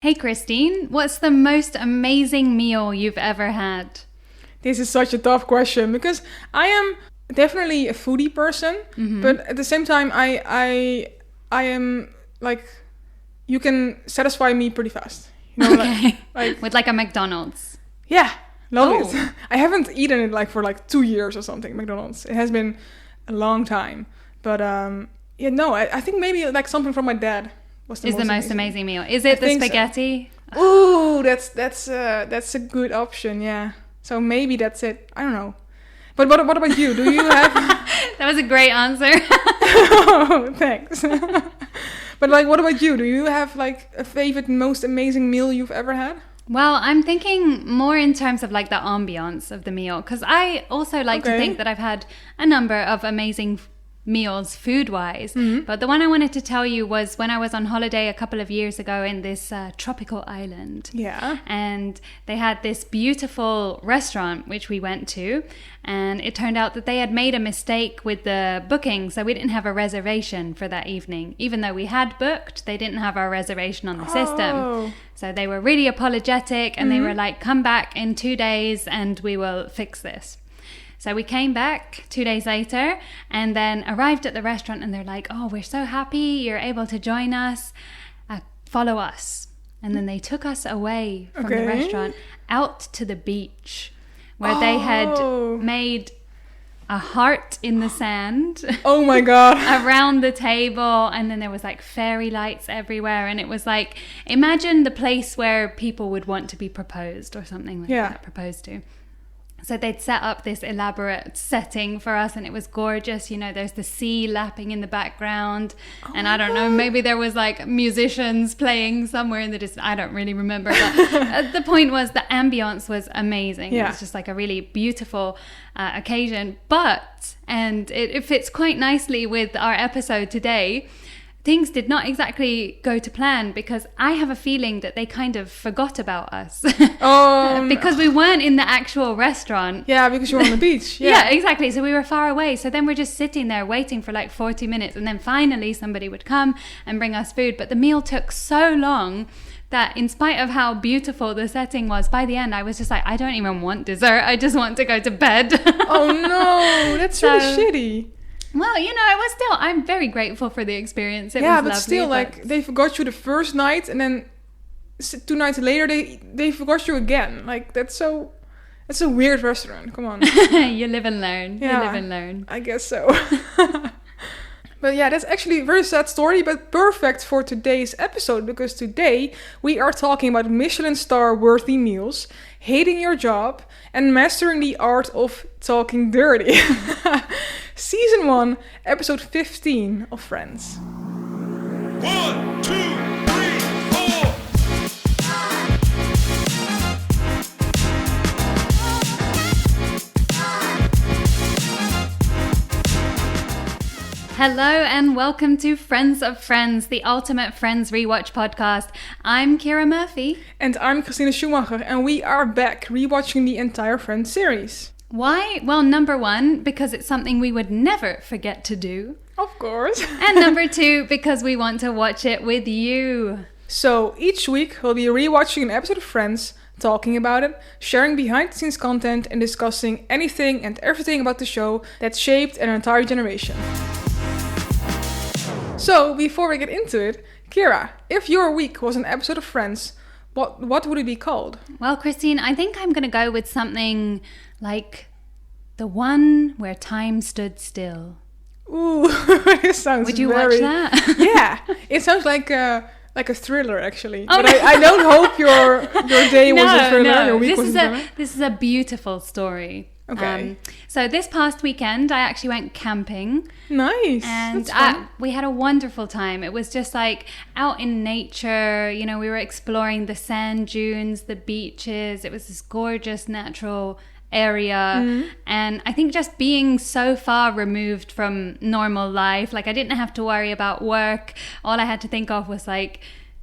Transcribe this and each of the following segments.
Hey Christine, what's the most amazing meal you've ever had? This is such a tough question because I am definitely a foodie person, but at the same time, I am like, you can satisfy me pretty fast. You know, Okay. like With like a McDonald's. yeah, love Oh. it. I haven't eaten it like for like 2 years or something. McDonald's. It has been a long time, but yeah, no, I think maybe like something from my dad was Is the most amazing meal. Is it the think so. spaghetti? Ooh, that's a good option. Yeah. So maybe that's it. I don't know. But what about you? Do you have? That was a great answer. Oh, thanks. But like, what about you? Do you have like a favorite, most amazing meal you've ever had? Well, I'm thinking more in terms of like the ambiance of the meal, because I also like to Okay. think that I've had a number of amazing meals food-wise. But the one I wanted to tell you was when I was on holiday a couple of years ago in this tropical island. Yeah. And they had this beautiful restaurant which we went to, and it turned out that they had made a mistake with the booking, so we didn't have a reservation for that evening. Even though we had booked, they didn't have our reservation on the system. Oh. So they were really apologetic, and they were like, come back in 2 days and we will fix this. So we came back 2 days later and then arrived at the restaurant, and they're like, oh, we're so happy you're able to join us. Follow us. And then they took us away from the Okay. restaurant out to the beach, where they had Oh. made a heart in the sand Oh my god. around the table, and then there was like fairy lights everywhere, and it was like, imagine the place where people would want to be proposed or something like Yeah. that, proposed to. So they'd set up this elaborate setting for us, and it was gorgeous. You know, there's the sea lapping in the background, and I don't know, maybe there was like musicians playing somewhere in the distance. I don't really remember, but the point was the ambience was amazing. It Yeah. was just like a really beautiful occasion. But, and it fits quite nicely with our episode today, things did not exactly go to plan, because I have a feeling that they kind of forgot about us. Oh. Because we weren't in the actual restaurant. Yeah, because you're on the beach. Yeah. Yeah. Exactly. So we were far away. So then we're just sitting there waiting for like 40 minutes. And then finally somebody would come and bring us food. But the meal took so long that in spite of how beautiful the setting was, by the end I was just like, I don't even want dessert. I just want to go to bed. Oh no, that's So- really shitty. Well, you know, it was still, I'm very grateful for the experience. It Yeah, was but lovely, still, like they forgot you the first night, and then 2 nights later they forgot you again. Like that's a weird restaurant. Come on. you live and learn. Yeah. You live and learn. I guess so. But yeah, that's actually a very sad story, but perfect for today's episode, because today we are talking about Michelin star worthy meals, hating your job, and mastering the art of talking dirty. Season 1, episode 15 of Friends. 1, 2, 3, 4. Hello and welcome to Friends of Friends, the ultimate Friends rewatch podcast. I'm Kira Murphy. And I'm Christina Schumacher, and we are back rewatching the entire Friends series. Why? Well, number one, because it's something we would never forget to do. Of course. And number two, because we want to watch it with you. So each week we'll be rewatching an episode of Friends, talking about it, sharing behind the scenes content, and discussing anything and everything about the show that shaped an entire generation. So before we get into it, Kira, if your week was an episode of Friends, what would it be called? Well, Christine, I think I'm going to go with something like The One Where Time Stood Still. Ooh, it sounds Would you very... watch that? Yeah, it sounds like a thriller, actually. Oh, but no. I don't hope your day was a thriller, your week this was is a thriller. this is a beautiful story. Okay. So this past weekend, I actually went camping. Nice. And That's fun. we had a wonderful time. It was just like out in nature. You know, we were exploring the sand dunes, the beaches. It was this gorgeous natural area. And I think just being so far removed from normal life, like I didn't have to worry about work. All I had to think of was like,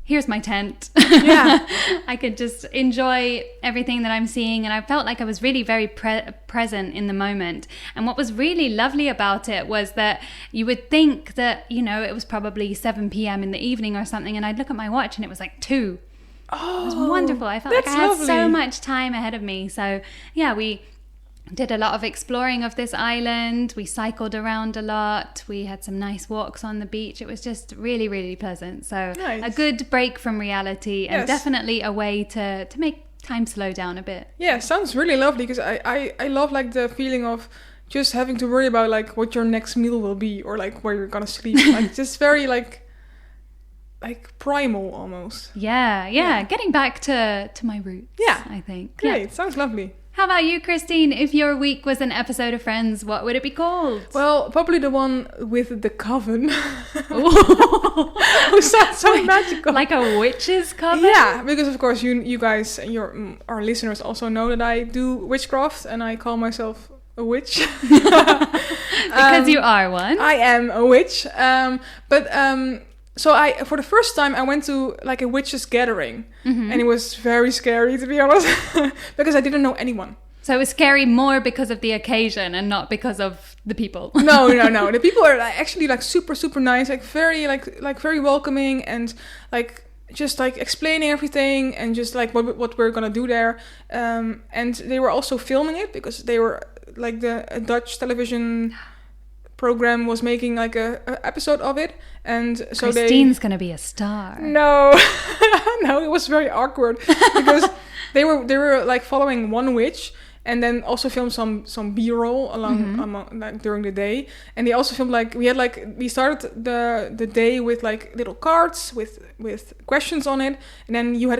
here's my tent. Yeah. I could just enjoy everything that I'm seeing, and I felt like I was really very present in the moment. And what was really lovely about it was that you would think that, you know, it was probably 7 p.m. in the evening or something, and I'd look at my watch and it was like 2. Oh, it was wonderful. I felt like I that's had so lovely. much time ahead of me. So yeah, we did a lot of exploring of this island. We cycled around a lot. We had some nice walks on the beach. It was just really, really pleasant. So Nice. a good break from reality, and Yes. definitely a way to make time slow down a bit. Yeah, sounds really lovely because I love like the feeling of just having to worry about like what your next meal will be or like where you're gonna sleep. Like just very like primal almost. Yeah. Getting back to my roots. Yeah. I think. Great, Yeah. sounds lovely. How about you, Christine? If your week was an episode of Friends, what would it be called? Well, probably the one with the coven. Ooh. Who sounds so magical. Like a witch's coven? Yeah, because of course you guys and our listeners also know that I do witchcraft and I call myself a witch. Because you are one. I am a witch. So for the first time I went to like a witches gathering, and it was very scary, to be honest, because I didn't know anyone. So it was scary more because of the occasion and not because of the people. No. The people are actually like super, super nice, like very very welcoming, and like just like explaining everything and just like what we're gonna do there. And they were also filming it because they were like a Dutch television program was making like a episode of it, and so Christine's gonna be a star. No, it was very awkward because they were like following one witch, and then also filmed some B-roll along like, during the day, and they also filmed like we started the day with like little cards with questions on it, and then you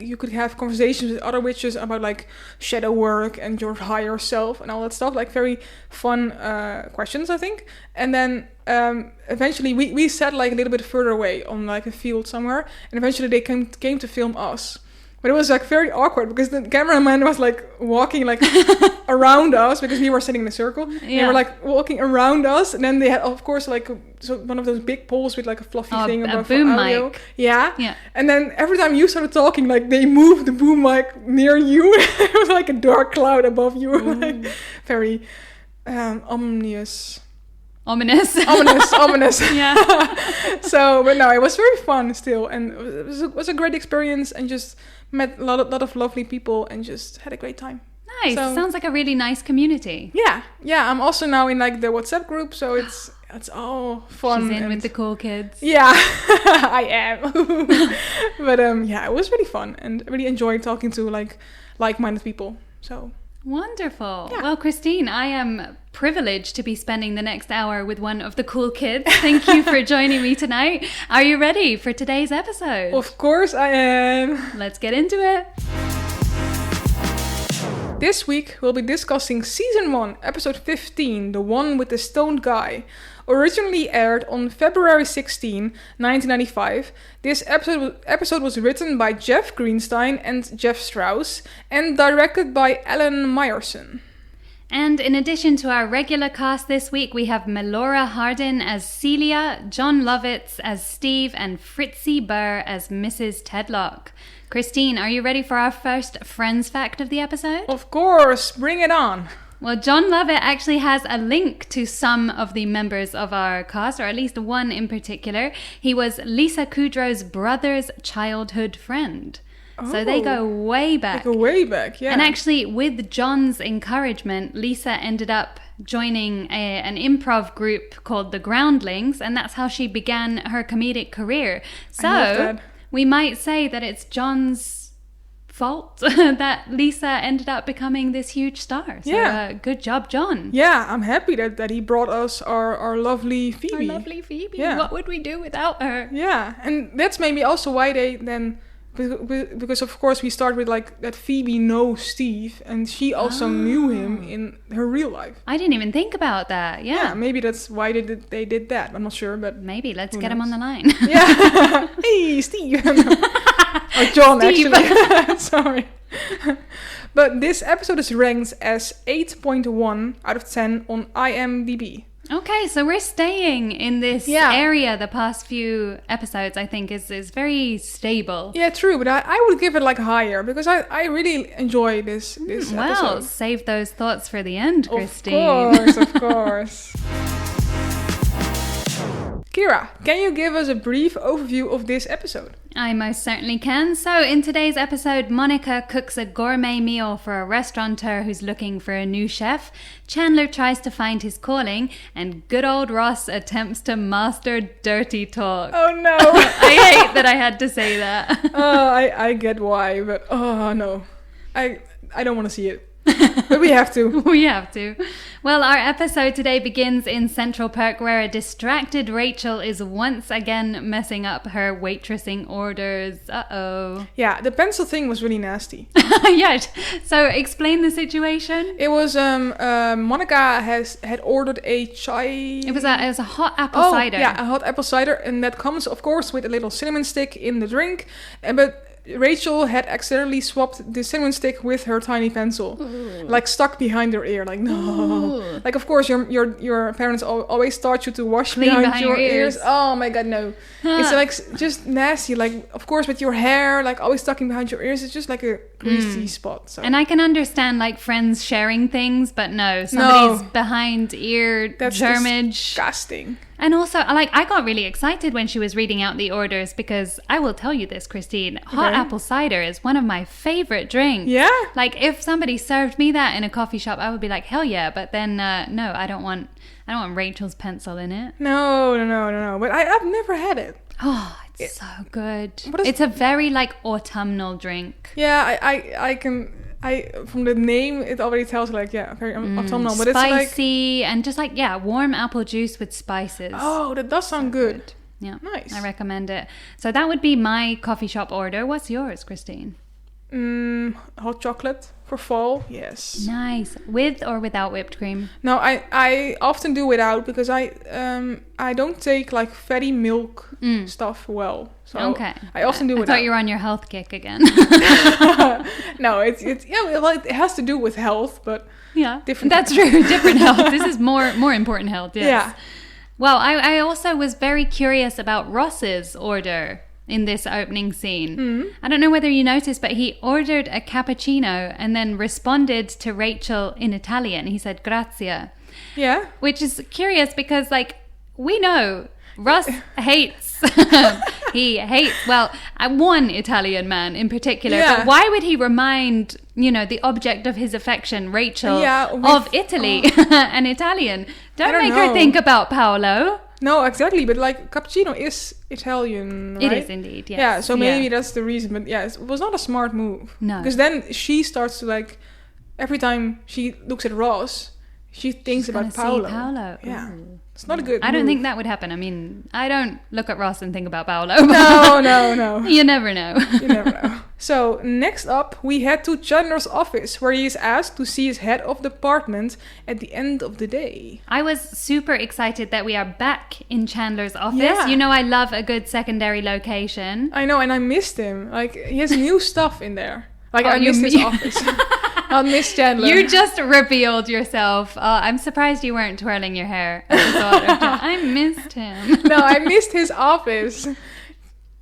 you could have conversations with other witches about like shadow work and your higher self and all that stuff, like very fun questions, I think. And then eventually we sat like a little bit further away on like a field somewhere, and eventually they came to film us. But it was like very awkward because the cameraman was like walking like around us because we were sitting in a circle. Yeah. They were like walking around us, and then they had of course like one of those big poles with like a fluffy thing a above boom audio. mic. Yeah. And then every time you started talking, like they moved the boom mic near you. It was like a dark cloud above you, like very ominous. Ominous. Yeah. So, but no, it was very fun still, and it was a great experience, and just met a lot of lovely people, and just had a great time. Nice. So, sounds like a really nice community. Yeah. I'm also now in like the WhatsApp group, so it's all fun. She's in with the cool kids. Yeah, I am. But yeah, it was really fun, and I really enjoyed talking to like-minded people. So. Wonderful. Yeah. Well, Christine, I am privileged to be spending the next hour with one of the cool kids. Thank you for joining me tonight. Are you ready for today's episode? Of course I am. Let's get into it. This week we'll be discussing Season 1, Episode 15, The One with the Stoned Guy. Originally aired on February 16, 1995, this episode was written by Jeff Greenstein and Jeff Strauss and directed by Alan Meyerson. And in addition to our regular cast this week, we have Melora Hardin as Celia, John Lovitz as Steve, and Fritzi Burr as Mrs. Tedlock. Christine, are you ready for our first Friends fact of the episode? Of course, bring it on. Well, John Lovett actually has a link to some of the members of our cast, or at least one in particular. He was Lisa Kudrow's brother's childhood friend. So they go way back. They go way back, yeah. And actually, with John's encouragement, Lisa ended up joining an improv group called the Groundlings, and that's how she began her comedic career. So we might say that it's John's fault that Lisa ended up becoming this huge star. So good job, John. Yeah, I'm happy that he brought us our lovely Phoebe. Our lovely Phoebe. Yeah. What would we do without her? Yeah, and that's maybe also why they then... Because of course we start with like that Phoebe knows Steve, and she also knew him in her real life. I didn't even think about that. Yeah, maybe that's why they did that. I'm not sure, but maybe let's get him on the line. Yeah, hey Steve, or John Steve. actually. Sorry. But this episode is ranked as 8.1 out of 10 on IMDb. Okay, so we're staying in this area the past few episodes, I think, is very stable. Yeah, true, but I would give it like higher, because I really enjoy this episode. Well, save those thoughts for the end, Christine. Of course. Kira, can you give us a brief overview of this episode? I most certainly can. So in today's episode, Monica cooks a gourmet meal for a restaurateur who's looking for a new chef. Chandler tries to find his calling, and good old Ross attempts to master dirty talk. Oh no! I hate that I had to say that. I get why, but oh no. I don't want to see it. But we have to. We have to. Well, our episode today begins in Central Perk, where a distracted Rachel is once again messing up her waitressing orders. Uh-oh. Yeah, the pencil thing was really nasty. Yeah. So explain the situation. It was Monica had ordered a chai. It was a hot apple cider. Yeah, a hot apple cider, and that comes, of course, with a little cinnamon stick in the drink. But Rachel had accidentally swapped the cinnamon stick with her tiny pencil. Ooh. Like stuck behind her ear. Like, no. Ooh. Like, of course, your parents always taught you to wash behind your ears. Oh my god, no. It's like just nasty. Like, of course, with your hair, like always stuck behind your ears, it's just like a greasy spot. So. And I can understand like friends sharing things, but no, somebody's behind ear germage. Disgusting. And also, like, I got really excited when she was reading out the orders because I will tell you this, Christine, hot apple cider is one of my favorite drinks. Yeah? Like, if somebody served me that in a coffee shop, I would be like, hell yeah. But then, no, I don't want Rachel's pencil in it. No. But I've never had it. Oh, it's so good. It's a very, like, autumnal drink. Yeah, I can... from the name, it already tells like, very autumnal. But spicy it's like, and just like, warm apple juice with spices. Oh, that does sound good. Yeah. Nice. I recommend it. So that would be my coffee shop order. What's yours, Christine? Hot chocolate for fall. Yes. Nice. With or without whipped cream? No, I often do without because I don't take like fatty milk stuff well. So okay. I often do without. I thought you were on your health kick again. No, it's it has to do with health, but different. That's true. Different health. This is more important health. Yes. Yeah. Well, I also was very curious about Ross's order in this opening scene. Mm-hmm. I don't know whether you noticed, but he ordered a cappuccino and then responded to Rachel in Italian. He said grazie. Yeah. Which is curious because, like, we know Ross hates one Italian man in particular. Yeah. But why would he remind, the object of his affection, Rachel, of Italy and Italian? Don't make her think about Paolo. No, exactly. But like cappuccino is Italian, right? It is indeed, yes. Yeah, so maybe that's the reason. But yeah, it was not a smart move. No. Because then she starts to like, every time she looks at Ross, she thinks about Paolo. Yeah. Ooh. It's not a good I don't move. think that would happen. I mean, I don't look at Ross and think about Paolo. No. You never know. You never know. So, next up, we head to Chandler's office, where he is asked to see his head of department at the end of the day. I was super excited that we are back in Chandler's office. Yeah. I love a good secondary location. I know, and I missed him. Like, he has new stuff in there. Like, I missed his office. I'll miss Chandler. You just revealed yourself. I'm surprised you weren't twirling your hair at the thought of I missed him. No, I missed his office.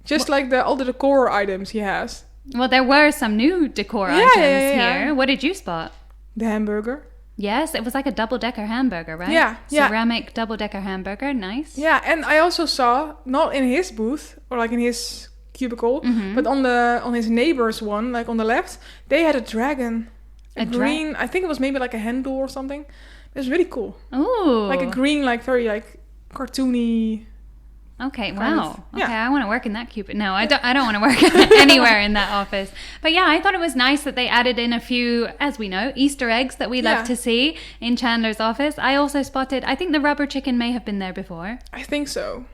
Just like all the decor items he has. Well, there were some new decor items here. What did you spot? The hamburger. Yes, it was like a double-decker hamburger, right? Yeah. Ceramic double-decker hamburger. Nice. Yeah, and I also saw, not in his booth, or like in his cubicle, but on his neighbor's one, like on the left, they had a dragon. A green, I think it was maybe like a hen door or something. It was really cool. Ooh. Like a green, like very like cartoony. Okay, wow. Okay, I want to work in that cubicle. No, I don't want to work anywhere in that office. But yeah, I thought it was nice that they added in a few, as we know, Easter eggs that we love to see in Chandler's office. I also spotted, I think the rubber chicken may have been there before. I think so.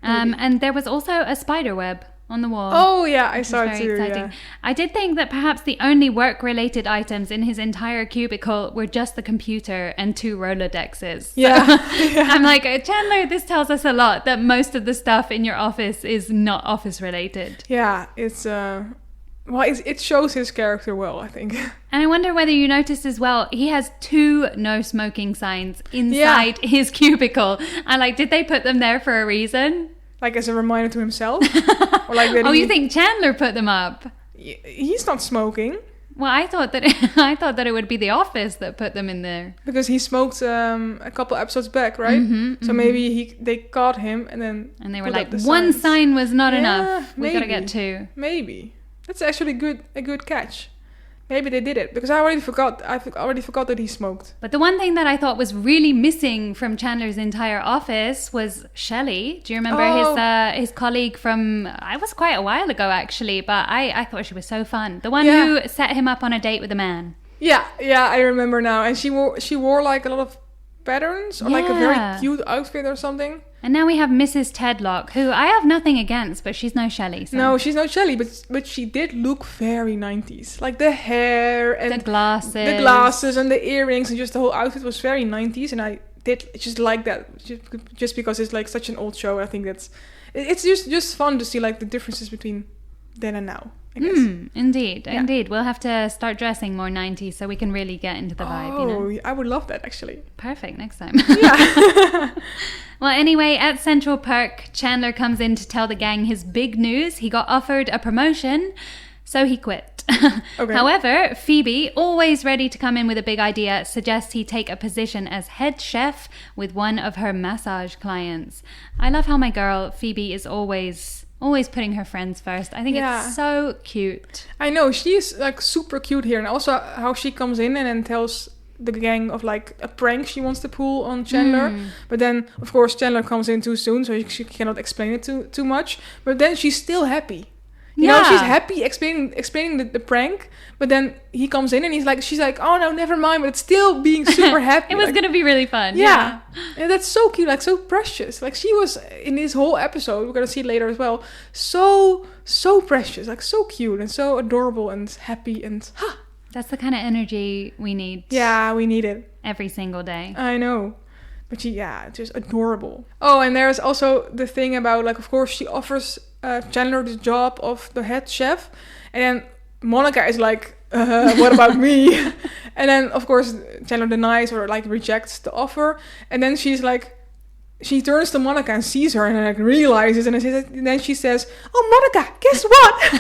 And there was also a spider web on the wall. Oh yeah, I saw it too. Exciting. Yeah. I did think that perhaps the only work-related items in his entire cubicle were just the computer and 2 Rolodexes. Yeah. So I'm like, Chandler, this tells us a lot that most of the stuff in your office is not office-related. Yeah, it's it shows his character well, I think. And I wonder whether you noticed as well, he has 2 no smoking signs inside his cubicle. And like, did they put them there for a reason? Like as a reminder to himself? Or like you think Chandler put them up? He's not smoking. Well, I thought that it would be the office that put them in there. Because he smoked a couple episodes back, right? So maybe they caught him and then they were put like, up the one signs. sign was not Yeah, enough. We gotta maybe. get 2. Maybe. That's actually a good catch. Maybe they did it because I already forgot that he smoked. But the one thing that I thought was really missing from Chandler's entire office was Shelley. Do you remember his colleague from? It was quite a while ago actually, but I thought she was so fun. The one who set him up on a date with a man. Yeah, I remember now. And she wore like a lot of patterns or like a very cute outfit or something. And now we have Mrs. Tedlock, who I have nothing against, but she's no Shelley. So. No, she's not Shelley, but she did look very 90s. Like the hair and the glasses and the earrings and just the whole outfit was very 90s. And I did just like that, just because it's like such an old show. I think it's just fun to see like the differences between then and now, I guess. Indeed. We'll have to start dressing more 90s so we can really get into the vibe, you know? I would love that, actually. Perfect, next time. Yeah. Well, anyway, at Central Perk, Chandler comes in to tell the gang his big news. He got offered a promotion, so he quit. Okay. However, Phoebe, always ready to come in with a big idea, suggests he take a position as head chef with one of her massage clients. I love how my girl, Phoebe, is always putting her friends first. I think it's so cute. I know, she's like super cute here. And also how she comes in and then tells the gang of like a prank she wants to pull on Chandler. But then, of course, Chandler comes in too soon, so she cannot explain it too much. But then she's still happy. You know, she's happy explaining the prank, but then he comes in and she's like, oh no, never mind, but it's still being super happy. It was going to be really fun. Yeah. And that's so cute, like so precious. Like she was in this whole episode, we're going to see it later as well, so precious, like so cute and so adorable and happy and That's the kind of energy we need. Yeah, we need it. Every single day. I know. But just adorable. Oh, and there's also the thing about, like, of course, she offers Chandler the job of the head chef. And then Monica is like, what about me? And then, of course, Chandler denies or, like, rejects the offer. And then she's like, she turns to Monica and sees her and like realizes, and then she says, "Oh, Monica, guess what?"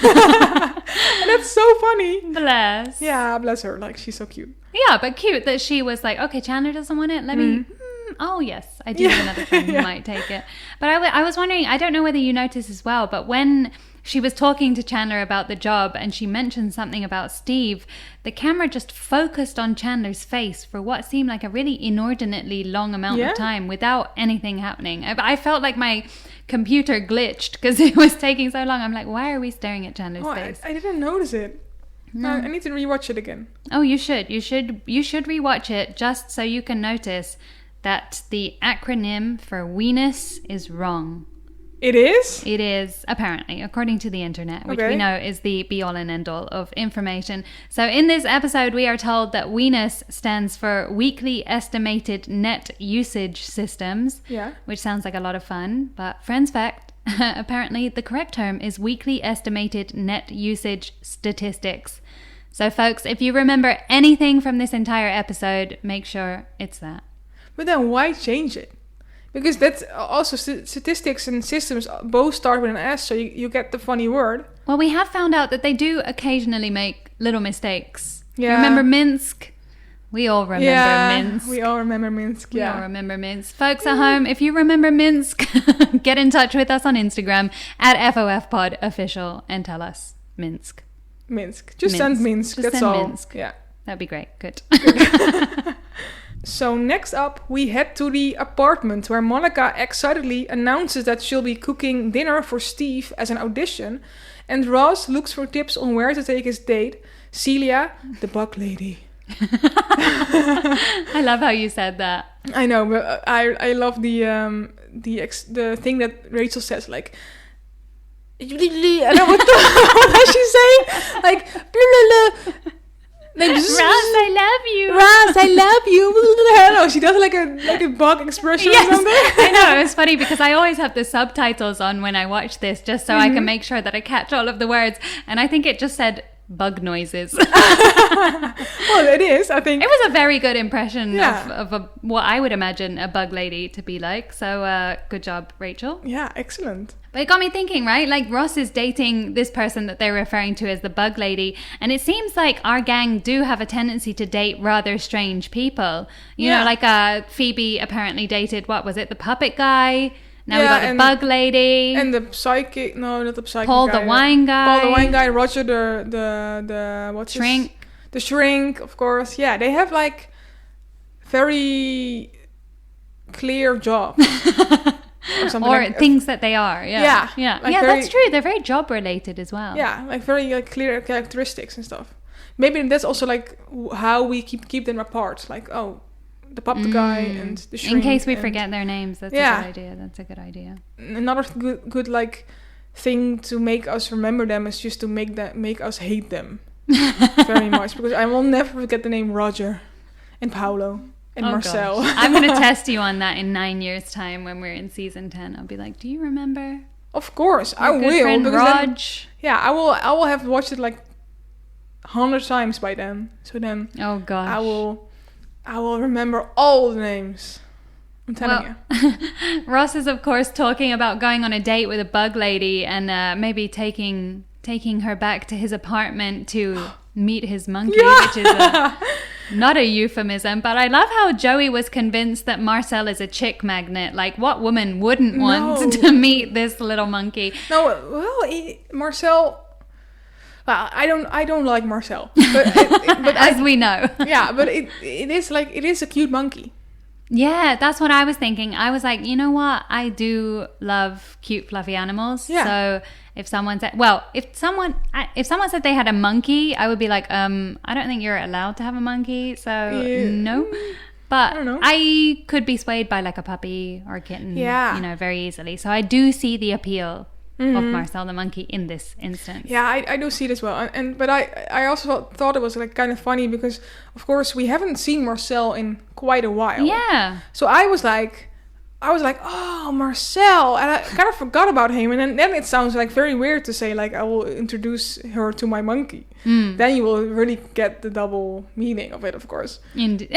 And that's so funny. Bless. Yeah, bless her. Like, she's so cute. Yeah, but cute that she was like, okay, Chandler doesn't want it. Let me. Oh yes, I do have another friend who might take it. But I was wondering. I don't know whether you noticed as well, but when she was talking to Chandler about the job and she mentioned something about Steve, the camera just focused on Chandler's face for what seemed like a really inordinately long amount of time without anything happening. I felt like my computer glitched because it was taking so long. I'm like, why are we staring at Chandler's face? I didn't notice it. No. I need to rewatch it again. Oh, you should. You should rewatch it just so you can notice that the acronym for weenus is wrong. It is? It is, apparently, according to the internet, which we know is the be-all and end-all of information. So in this episode, we are told that weenus stands for Weekly Estimated Net Usage Systems, which sounds like a lot of fun. But friends fact, apparently the correct term is Weekly Estimated Net Usage Statistics. So folks, if you remember anything from this entire episode, make sure it's that. But then why change it? Because that's also statistics and systems both start with an S, so you get the funny word. Well, we have found out that they do occasionally make little mistakes. Yeah. You remember Minsk? We all remember Minsk. We all remember Minsk, We all remember Minsk. Folks at home, if you remember Minsk, get in touch with us on Instagram at FOFPodOfficial and tell us Minsk. Just send Minsk, that's all. Minsk. Yeah. That'd be great. Good. So next up, we head to the apartment where Monica excitedly announces that she'll be cooking dinner for Steve as an audition, and Ross looks for tips on where to take his date. Celia, the bug lady. I love how you said that. I know, but I love the thing that Rachel says, like, I don't know what does she say? Like, blah, blah, blah. Like, Ross, I love you. Ross, I love you. I don't know. She does like a bug expression or something. I know. It was funny because I always have the subtitles on when I watch this just so I can make sure that I catch all of the words. And I think it just said bug noises. Well, it is, I think. It was a very good impression Yeah. of what I would imagine a bug lady to be like. So good job, Rachel. Yeah, excellent. But it got me thinking, right? Like Ross is dating this person that they're referring to as the bug lady. And it seems like our gang do have a tendency to date rather strange people. You know, like Phoebe apparently dated, what was it? The puppet guy. Now we got the bug lady. And the psychic, no, not the psychic Paul guy. the wine guy. Paul the wine guy, Roger the what's Shrink. The shrink, of course. Yeah, they have like very clear jobs. Or something Or like, things that they are. Yeah. Yeah, like yeah, very- that's true. They're very job related as well. yeah, like very like clear characteristics and stuff. Maybe that's also like how we keep them apart. Like, oh, the puppet guy and the shrink. In case we and forget their names, that's Yeah. a good idea. That's a good idea. Another good like thing to make us remember them is just to make us hate them very much, because I will never forget the name Roger and Paolo and Marcel. Gosh. I'm going to test you on that in 9 years' time when we're in season 10. I'll be like, do you remember? Of course, I Your good will. friend Because then, Raj? yeah, I will have watched it like 100 times by then. So then Oh gosh. I will remember all the names. I'm telling you. Ross is of course talking about going on a date with a bug lady and maybe taking her back to his apartment to meet his monkey, which is not a euphemism. But I love how Joey was convinced that Marcel is a chick magnet. Like, what woman wouldn't want to meet this little monkey? No, well, Marcel. Well, I don't like Marcel, but As we know. yeah, but it is a cute monkey. Yeah, that's what I was thinking. I was like, you know what? I do love cute, fluffy animals. Yeah. So if someone said, if someone said they had a monkey, I would be like, I don't think you're allowed to have a monkey. So no. But I don't know. I could be swayed by like a puppy or a kitten, very easily. So I do see the appeal of Marcel the monkey in this instance. Yeah, I do see it as well. But I also thought it was like kind of funny because, of course, we haven't seen Marcel in quite a while. Yeah. So I was like, oh, Marcel. And I kind of forgot about him. And then it sounds like very weird to say, like, I will introduce her to my monkey. Then you will really get the double meaning of it, of course. There's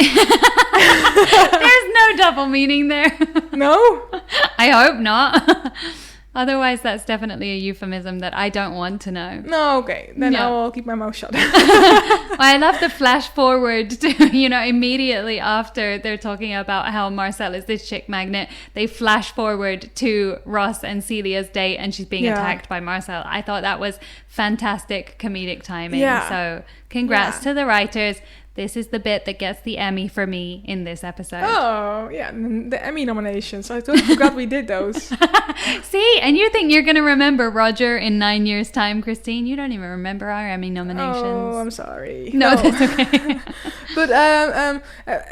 no double meaning there. No? I hope not. Otherwise, that's definitely a euphemism that I don't want to know. No, okay. Then Yeah. I will keep my mouth shut. I love the flash forward to, immediately after they're talking about how Marcel is this chick magnet, they flash forward to Ross and Celia's date and she's being attacked by Marcel. I thought that was fantastic comedic timing. Yeah. So congrats to the writers. This is the bit that gets the Emmy for me in this episode. Oh, yeah. The Emmy nominations. I totally forgot we did those. See, and you think you're going to remember Roger in 9 years' time, Christine? You don't even remember our Emmy nominations. Oh, I'm sorry. No, that's okay. But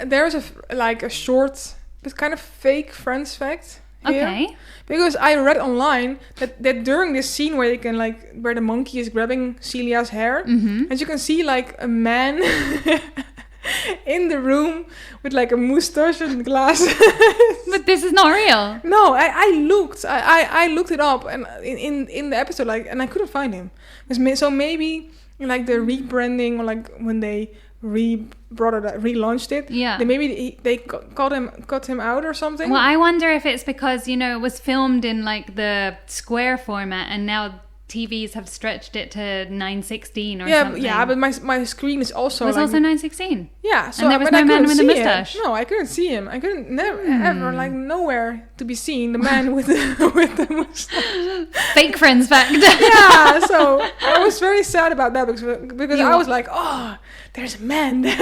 there's a short, but kind of fake Friends fact here. Okay. Because I read online that during this scene where where the monkey is grabbing Celia's hair, and you can see like a man in the room with like a mustache and glasses. But this is not real. No, I looked it up and in the episode and I couldn't find him. So maybe like the rebranding or like when they relaunched it. Yeah. Maybe they cut him out or something. Well, I wonder if it's because, it was filmed in like the square format and now TVs have stretched it to 9:16 or something. Yeah, but my screen is also It was also 9:16. Yeah, so and there was but no I man couldn't with a see mustache. him. No, I couldn't see him. I couldn't ever nowhere to be seen the man with the mustache. Fake Friends fact. Yeah, so I was very sad about that because I was like, oh, there's a man there.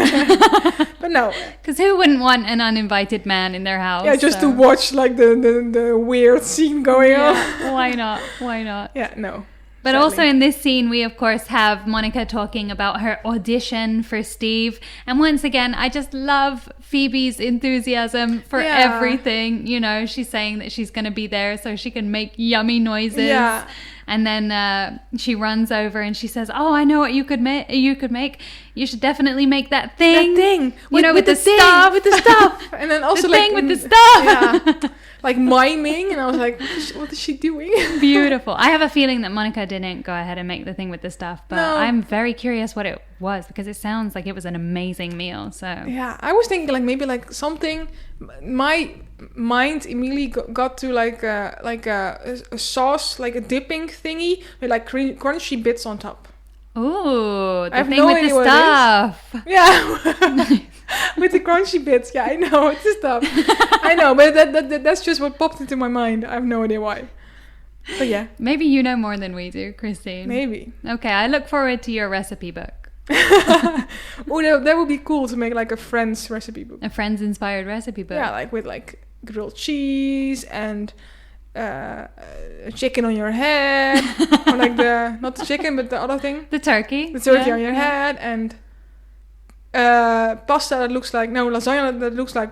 But no. Because who wouldn't want an uninvited man in their house? Yeah, just to watch like the weird scene going on. Why not? Why not? Yeah, no. But sadly. also in this scene, we of course have Monica talking about her audition for Steve. And once again, I just love Phoebe's enthusiasm for everything. She's saying that she's going to be there so she can make yummy noises. Yeah. And then she runs over and she says, "Oh, I know what you could make. You should definitely make that thing. That thing. With the thing, stuff. with the stuff. And then also the thing with the stuff." Yeah. like miming, and I was like, what is she doing? Beautiful. I have a feeling that Monica didn't go ahead and make the thing with the stuff, but No. I'm very curious what it was because it sounds like it was an amazing meal. So Yeah, I was thinking like maybe like something. My mind immediately got to like a sauce, like a dipping thingy with like crunchy bits on top. ooh, I the have thing no with idea the what it is. stuff. Yeah, with the crunchy bits. Yeah, I know it's the stuff. I know, but that's just what popped into my mind. I have no idea why. But yeah, Maybe you know more than we do, Christine. maybe. Okay, I look forward to your recipe book. Oh, that would be cool to make like a Friends recipe book. A friends inspired recipe book. Yeah, like with like grilled cheese and chicken on your head, or like not the chicken but the other thing, The turkey. the turkey Yeah, on your yeah. head, and pasta that looks like lasagna that looks like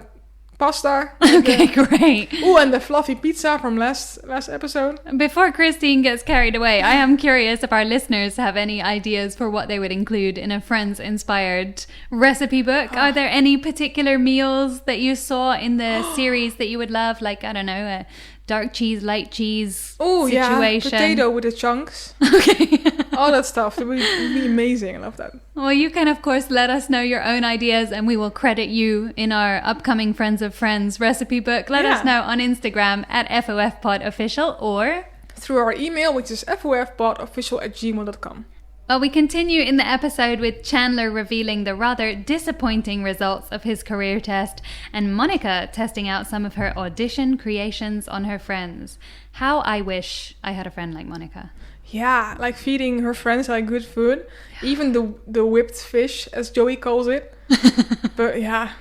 pasta. Okay, great. Oh, and the fluffy pizza from last episode. Before Christine gets carried away, I am curious if our listeners have any ideas for what they would include in a Friends-inspired recipe book. Are there any particular meals that you saw in the series that you would love? Like, I don't know, a dark cheese, light cheese Oh situation? yeah, potato with the chunks. Okay. All that stuff. It would be amazing. I love that. Well, you can, of course, let us know your own ideas and we will credit you in our upcoming Friends of Friends recipe book. Let us Yeah. know on Instagram at FOFPodOfficial or... Through our email, which is fofpodofficial@gmail.com. Well, we continue in the episode with Chandler revealing the rather disappointing results of his career test and Monica testing out some of her audition creations on her friends. How I wish I had a friend like Monica. Yeah, like feeding her friends like good food. Even the whipped fish, as Joey calls it. But yeah,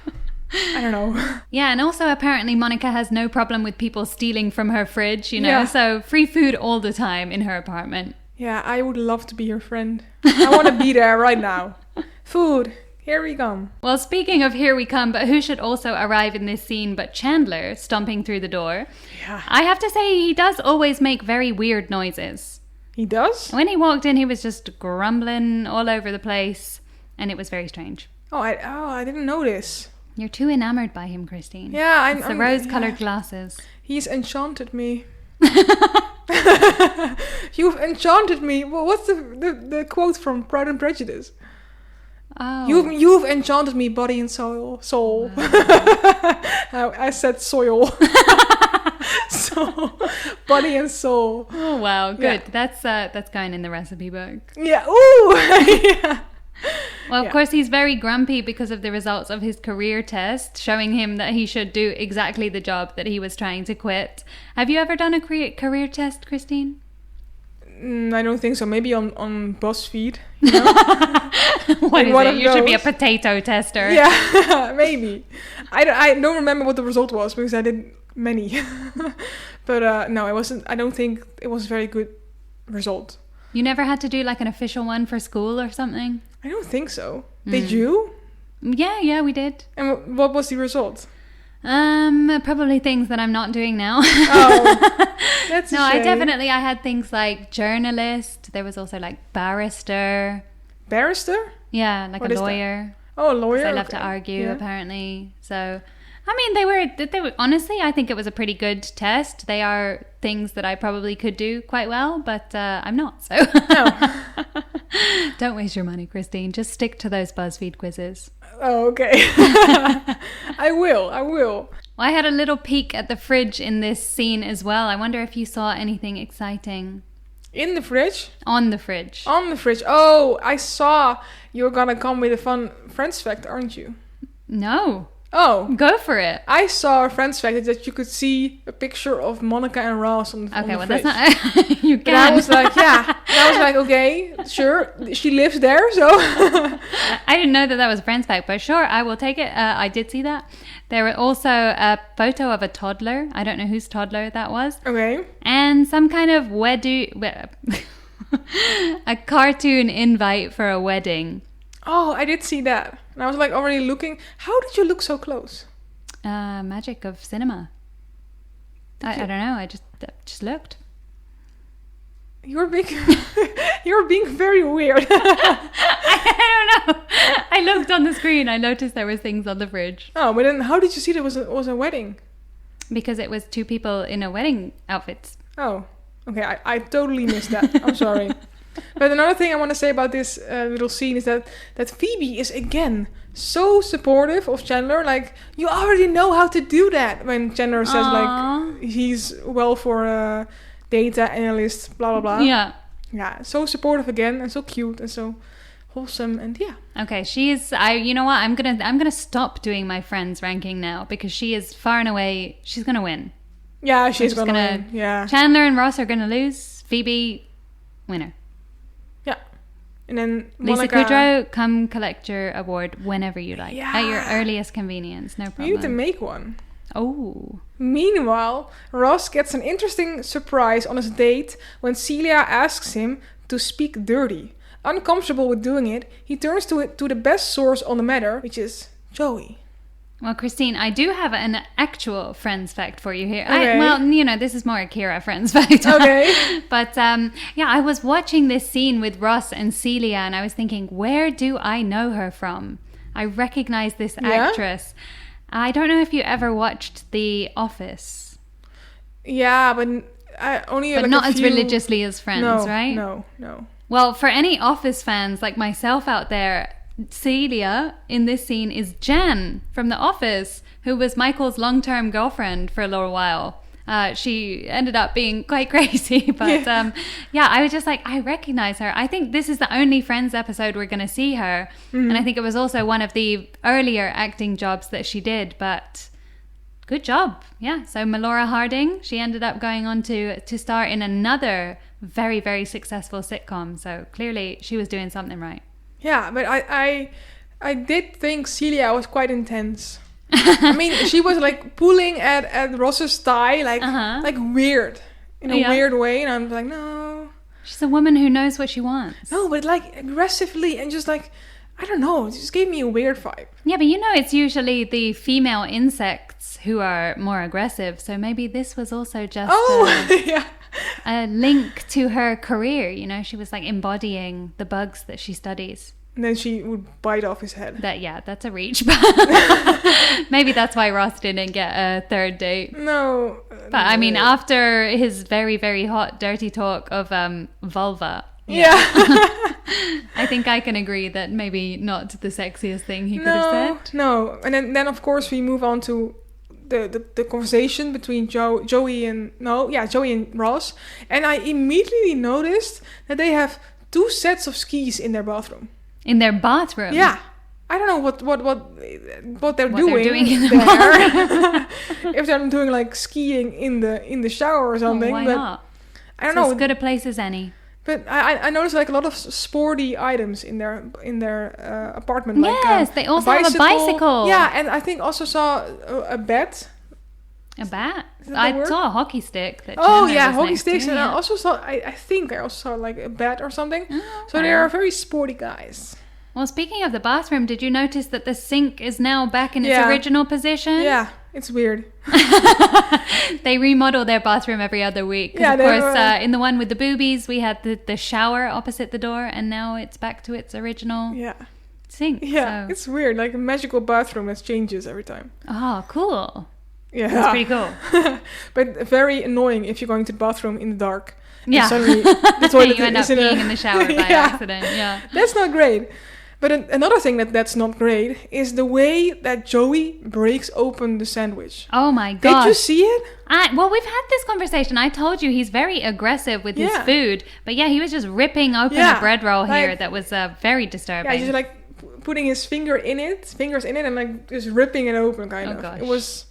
I don't know. Yeah, and also apparently Monica has no problem with people stealing from her fridge, you know, Yeah. so free food all the time in her apartment. Yeah, I would love to be your friend. I want to be there right now. Food, here we come. Well, speaking of here we come, but who should also arrive in this scene but Chandler stomping through the door? Yeah, I have to say he does always make very weird noises. he does? When he walked in, he was just grumbling all over the place, and it was very strange. I didn't notice. You're too enamored by him, Christine. Yeah, It's the rose-colored glasses. He's enchanted me. You've enchanted me. Well, what's the quote from Pride and Prejudice? Oh. You've enchanted me, body and soul. I said soil. So, body and soul. Oh, wow. Good. Yeah. That's going in the recipe book. Yeah. Ooh. Yeah. Well, of Yeah. course, he's very grumpy because of the results of his career test, showing him that he should do exactly the job that he was trying to quit. Have you ever done a career test, Christine? I don't think so. Maybe on BuzzFeed. You know? What is one it? of You should be a those. potato tester. Yeah, maybe. I don't remember what the result was because I did many. But no, it wasn't. I don't think it was a very good result. You never had to do like an official one for school or something? I don't think so. Did you? Yeah, we did. And what was the result? Probably things that I'm not doing now. Oh, that's a No, shame. I had things like journalist. There was also like barrister. Barrister? Yeah, like What a is that? lawyer. Oh, a lawyer. They love to okay. argue, Yeah. apparently. So, I mean, they were honestly, I think it was a pretty good test. They are things that I probably could do quite well, but I'm not. So, don't waste your money, Christine. Just stick to those BuzzFeed quizzes. Oh, okay. I will. Well, I had a little peek at the fridge in this scene as well. I wonder if you saw anything exciting In the fridge? on the fridge. On the fridge. Oh, I saw you're gonna come with a fun Friends fact, aren't you? No, Oh, go for it. I saw a Friends fact that you could see a picture of Monica and Ross on the Okay, on the well, fridge. that's not. You And can. I was like, yeah. And I was like, okay, sure. She lives there, so. I didn't know that was a Friends fact, but sure, I will take it. I did see that. There were also a photo of a toddler. I don't know whose toddler that was. Okay. And some kind of a cartoon invite for a wedding. Oh, I did see that. And I was like already looking. How did you look so close? Magic of cinema. I don't know. I just looked. You're being, you're being very weird. I don't know. I looked on the screen. I noticed there was things on the fridge. Oh, but then how did you see there was a wedding? Because it was two people in a wedding outfit. Oh, okay. I totally missed that. I'm sorry. But another thing I want to say about this little scene is that Phoebe is again so supportive of Chandler. Like, you already know how to do that. When Chandler says like he's well for a data analyst, blah blah blah. Yeah. Yeah. So supportive again, and so cute, and so wholesome, and yeah. Okay, you know what? I'm gonna stop doing my friends ranking now because she is far and away. She's gonna win. Yeah, she's gonna win. Yeah. Chandler and Ross are gonna lose. Phoebe, winner. Yeah. And then Lisa Monica, Kudrow, come collect your award whenever you like. Yeah. At your earliest convenience, no problem. You need to make one. Oh. Meanwhile, Ross gets an interesting surprise on his date when Celia asks him to speak dirty. Uncomfortable with doing it, he turns to the best source on the matter, which is Joey. Well, Christine, I do have an actual Friends fact for you here. Okay. This is more a Kira Friends fact. Okay. But, I was watching this scene with Ross and Celia, and I was thinking, where do I know her from? I recognize this actress. I don't know if you ever watched The Office. Yeah, but only but like not a as few... religiously as Friends, right? No. Well, for any Office fans like myself out there, Celia in this scene is Jen from The Office, who was Michael's long-term girlfriend for a little while. She ended up being quite crazy, but I was just like, I recognize her. I think this is the only Friends episode we're going to see her, and I think it was also one of the earlier acting jobs that she did, but good job. Yeah, so Melora Harding, she ended up going on to star in another very, very successful sitcom, so clearly she was doing something right. Yeah, but I did think Celia was quite intense. I mean, she was like pulling at Ross's thigh, like weird, in a weird way, and I'm like, no. She's a woman who knows what she wants. No, but like aggressively and just like, I don't know, it just gave me a weird vibe. Yeah, but it's usually the female insects who are more aggressive, so maybe this was also just a link to her career. She was like embodying the bugs that she studies. And then she would bite off his head. That's a reach. Maybe that's why Ross didn't get a third date. No. But I mean, after his very, very hot, dirty talk of vulva. Yeah. I think I can agree that maybe not the sexiest thing he could have said. No. And then of course we move on to the conversation between Joey and Ross. And I immediately noticed that they have 2 sets of skis in their bathroom. In their bathroom? Yeah. I don't know what they're doing in there. If they're doing like skiing in the shower or something. Why not? I don't know. As good a place as any. But I noticed like a lot of sporty items in their apartment. Yes, like, they also have a bicycle. Yeah, and I think also saw a bat. A bat? I saw a hockey stick. Hockey sticks. To, and I also saw, I think I also saw like a bat or something. Oh, okay. So they are very sporty guys. Well, speaking of the bathroom, did you notice that the sink is now back in its original position? Yeah, it's weird. They remodel their bathroom every other week. Yeah, of course, in the one with the boobies, we had the shower opposite the door, and now it's back to its original sink. Yeah, it's weird. Like a magical bathroom that changes every time. Oh, cool. Yeah. That's pretty cool. But very annoying if you're going to the bathroom in the dark. Yeah. And suddenly the toilet you end up is peeing in the shower by accident. Yeah. That's not great. But another thing that's not great is the way that Joey breaks open the sandwich. Oh my god! Did you see it? Well, we've had this conversation. I told you he's very aggressive with his food, but he was just ripping open a bread roll here that was very disturbing. Yeah, just like putting his fingers in it, and like just ripping it open, kind of. Gosh. It was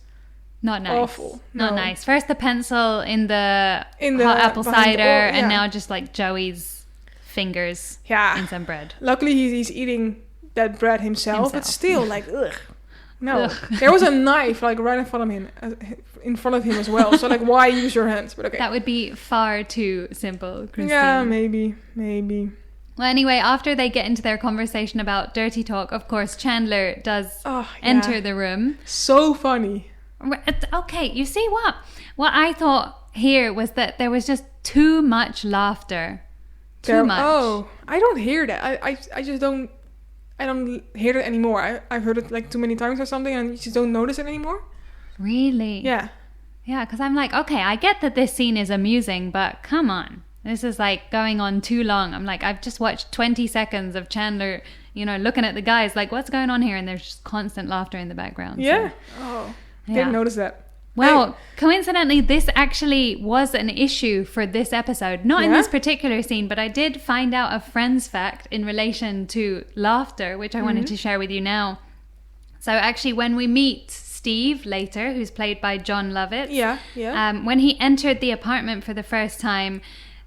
not nice. Awful. Not nice. First the pencil in the hot apple cider, and now just like Joey's fingers in some bread. Luckily he's eating that bread himself. But still like ugh. No. There was a knife like right in front of him as well. So like why use your hands? But okay. That would be far too simple, Christine. Yeah, maybe. Well, anyway, after they get into their conversation about dirty talk, of course Chandler does enter the room. So funny. Okay, you see what I thought here was that there was just too much laughter. Too much. Oh, I don't hear that. I just don't. I don't hear it anymore. I've heard it like too many times or something, and you just don't notice it anymore. Really? Yeah. Yeah, because I'm like, okay, I get that this scene is amusing, but come on. This is like going on too long. I'm like, I've just watched 20 seconds of Chandler, looking at the guys like, what's going on here? And there's just constant laughter in the background. Yeah. So, Oh, didn't notice that. Well, coincidentally, this actually was an issue for this episode. Not in this particular scene, but I did find out a friend's fact in relation to laughter, which I wanted to share with you now. So actually, when we meet Steve later, who's played by John Lovitz, when he entered the apartment for the first time,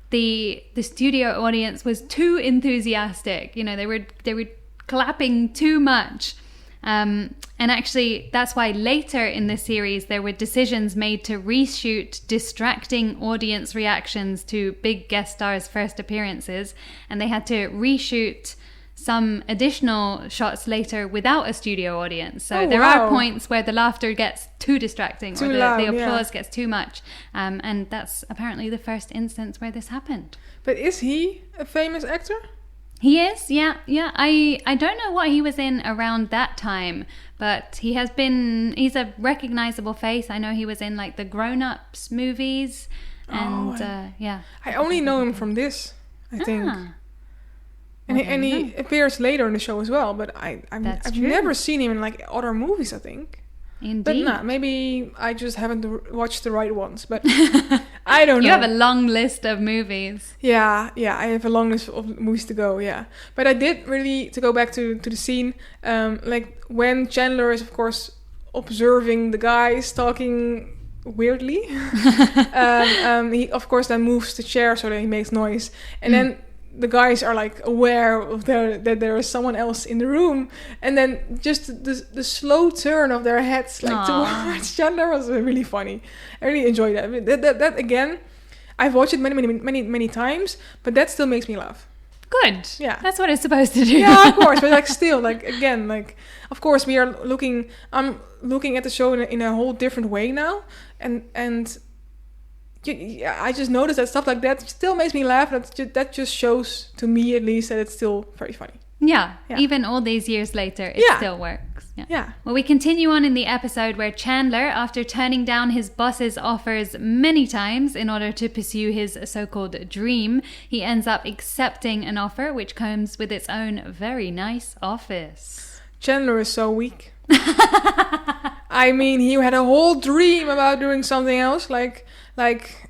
the studio audience was too enthusiastic. They were clapping too much. And actually, that's why later in the series, there were decisions made to reshoot distracting audience reactions to big guest stars' first appearances. And they had to reshoot some additional shots later without a studio audience. So there are points where the laughter gets too distracting, or the applause gets too much. And that's apparently the first instance where this happened. But is he a famous actor? He is, yeah. I don't know what he was in around that time, but he's a recognizable face. I know he was in like the Grown Ups movies, and I only know him from this, I think. And he appears later in the show as well, but I've never seen him in like other movies, I think. Indeed. But maybe I just haven't watched the right ones, but I don't know. You have a long list of movies. Yeah, I have a long list of movies to go, yeah. But I did really, to go back to the scene, like when Chandler is, of course, observing the guys talking weirdly, he, of course, then moves the chair so that he makes noise. And then the guys are like aware of that there is someone else in the room, and then just the slow turn of their heads like towards Chandler was really funny. I really enjoyed that. I mean, that again, I've watched it many times, but that still makes me laugh. Good. Yeah, that's what it's supposed to do. Yeah, of course, but like still, like again, like of course I'm looking at the show in a whole different way now, and. Yeah, I just noticed that stuff like that still makes me laugh. That just shows, to me at least, that it's still very funny. Yeah. Even all these years later, it still works. Yeah. Well, we continue on in the episode where Chandler, after turning down his boss's offers many times in order to pursue his so-called dream, he ends up accepting an offer which comes with its own very nice office. Chandler is so weak. I mean, he had a whole dream about doing something else, like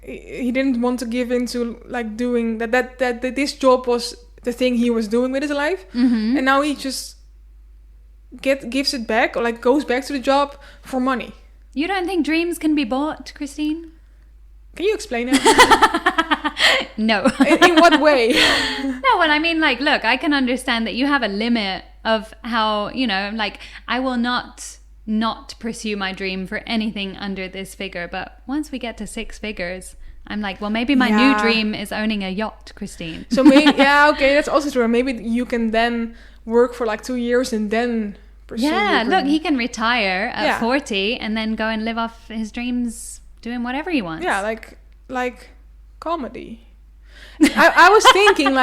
he didn't want to give in to like doing that this job was the thing he was doing with his life, and now he just gives it back, or like goes back to the job for money. You don't think dreams can be bought, Christine? Can you explain it? No. In what way? No, well, I mean, like, look, I can understand that you have a limit of how, like, I will not pursue my dream for anything under this figure. But once we get to 6 figures, I'm like, well, maybe my new dream is owning a yacht, Christine. So maybe, okay, that's also true. Maybe you can then work for like 2 years and then pursue. Yeah, look, he can retire at 40 and then go and live off his dreams doing whatever he wants. Yeah, like comedy. I was thinking,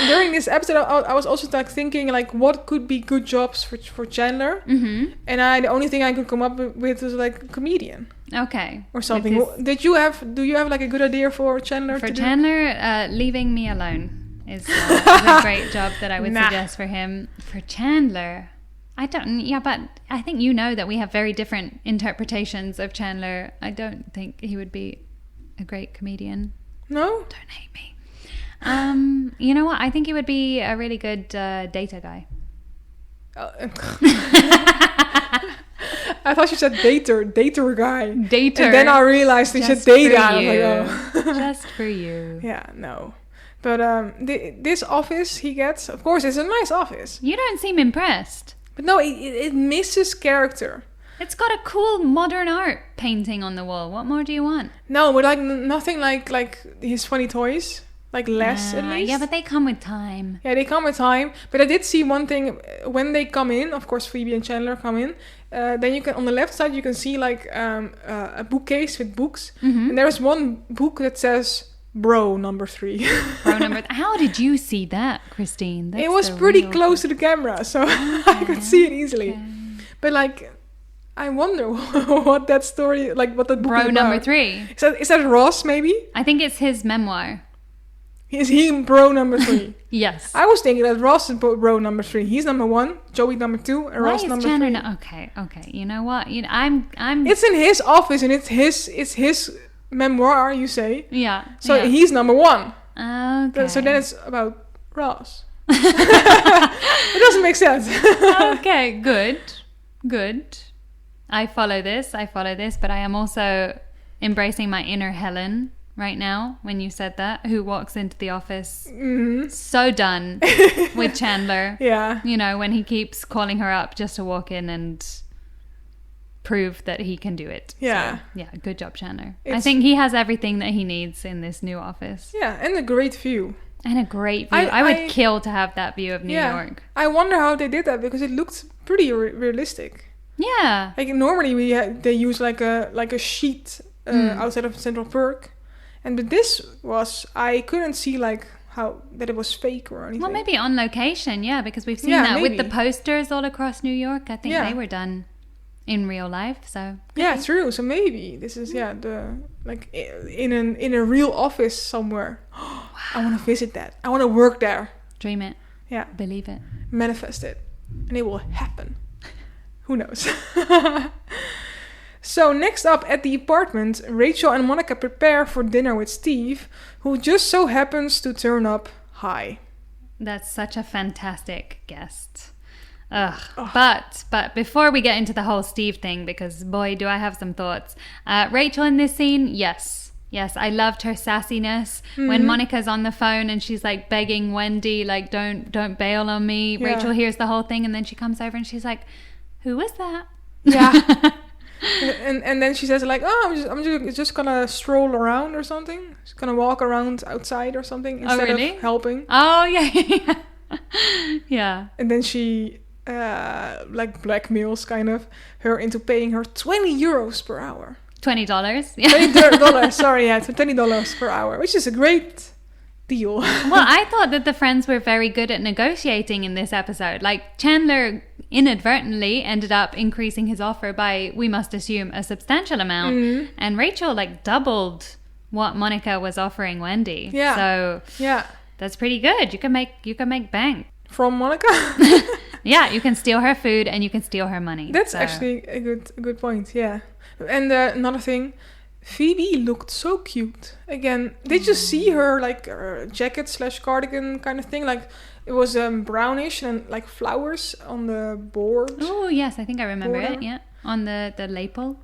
during this episode, I was also like thinking, like, what could be good jobs for Chandler? And the only thing I could come up with was like a comedian. Okay. Or something. Do you have like a good idea for Chandler? For Chandler, leaving me alone is a great job that I would suggest for him. For Chandler, but I think that we have very different interpretations of Chandler. I don't think he would be a great comedian. No? Don't hate me. You know what? I think he would be a really good data guy. I thought you said dater guy. Dater. And then I realized you said data. I was like, Just for you. Yeah, no. But this office he gets, of course, it's a nice office. You don't seem impressed. But no, it misses character. It's got a cool modern art painting on the wall. What more do you want? No, but like nothing like his funny toys. Like less at least. Yeah, but they come with time. Yeah, they come with time. But I did see one thing when they come in. Of course, Phoebe and Chandler come in. Then you can, on the left side, you can see like a bookcase with books. And there's one book that says Bro number 3. Bro number. How did you see that, Christine? That's it was pretty close to the camera, so I could see it easily. Okay. But like, I wonder what that story, like what that book Bro is number about. 3. Is that Ross, maybe? I think it's his memoir. Is he bro number 3? Yes. I was thinking that Ross is bro number 3. He's number 1, Joey number 2, and Why Ross is number Chandler 3. not? Okay. You know what? I'm. It's in his office, and it's his memoir, you say. Yeah. So yeah. he's number 1. Okay. So then it's about Ross. It doesn't make sense. Okay. Good. I follow this, but I am also embracing my inner Helen right now when you said that, who walks into the office so done with Chandler. Yeah. You know, when he keeps calling her up just to walk in and prove that he can do it. Yeah. So, yeah, good job, Chandler. I think he has everything that he needs in this new office. Yeah, and a great view. And a great view. I would kill to have that view of New York. I wonder how they did that because it looked pretty realistic. Yeah. Like normally they use like a sheet outside of Central Park. But this was, I couldn't see like how that it was fake or anything. Well, maybe on location, yeah, because we've seen maybe. that with the posters all across New York. I think they were done in real life. So yeah, true. So maybe this is the like in a real office somewhere. Wow. I want to visit that. I want to work there. Dream it. Yeah. Believe it. Manifest it, and it will happen. Who knows? So next up at the apartment, Rachel and Monica prepare for dinner with Steve, who just so happens to turn up high. That's such a fantastic guest. Ugh. Oh. But before we get into the whole Steve thing, because boy, do I have some thoughts. Rachel in this scene, yes, I loved her sassiness. When Monica's on the phone and she's like begging Wendy, like don't bail on me. Yeah. Rachel hears the whole thing and then she comes over and she's like, "Who was that?" Yeah. And then she says like, "Oh, I'm just gonna stroll around or something. Just gonna walk around outside or something instead of helping." Oh yeah. Yeah. And then she like blackmails kind of her into paying her €20 per hour. $20. Yeah. $20. Sorry, yeah, $20 per hour, which is a great deal. Well, I thought that the friends were very good at negotiating in this episode. Like Chandler inadvertently ended up increasing his offer by, we must assume, a substantial amount, and Rachel like doubled what Monica was offering Wendy. Yeah. So yeah, that's pretty good. You can make bank from Monica. Yeah, you can steal her food and you can steal her money. That's actually a good point. Yeah. And another thing, Phoebe looked so cute. Again, did you see her like jacket/cardigan kind of thing? Like it was brownish and like flowers on the board. Oh yes, I think I remember it. Yeah, on the lapel.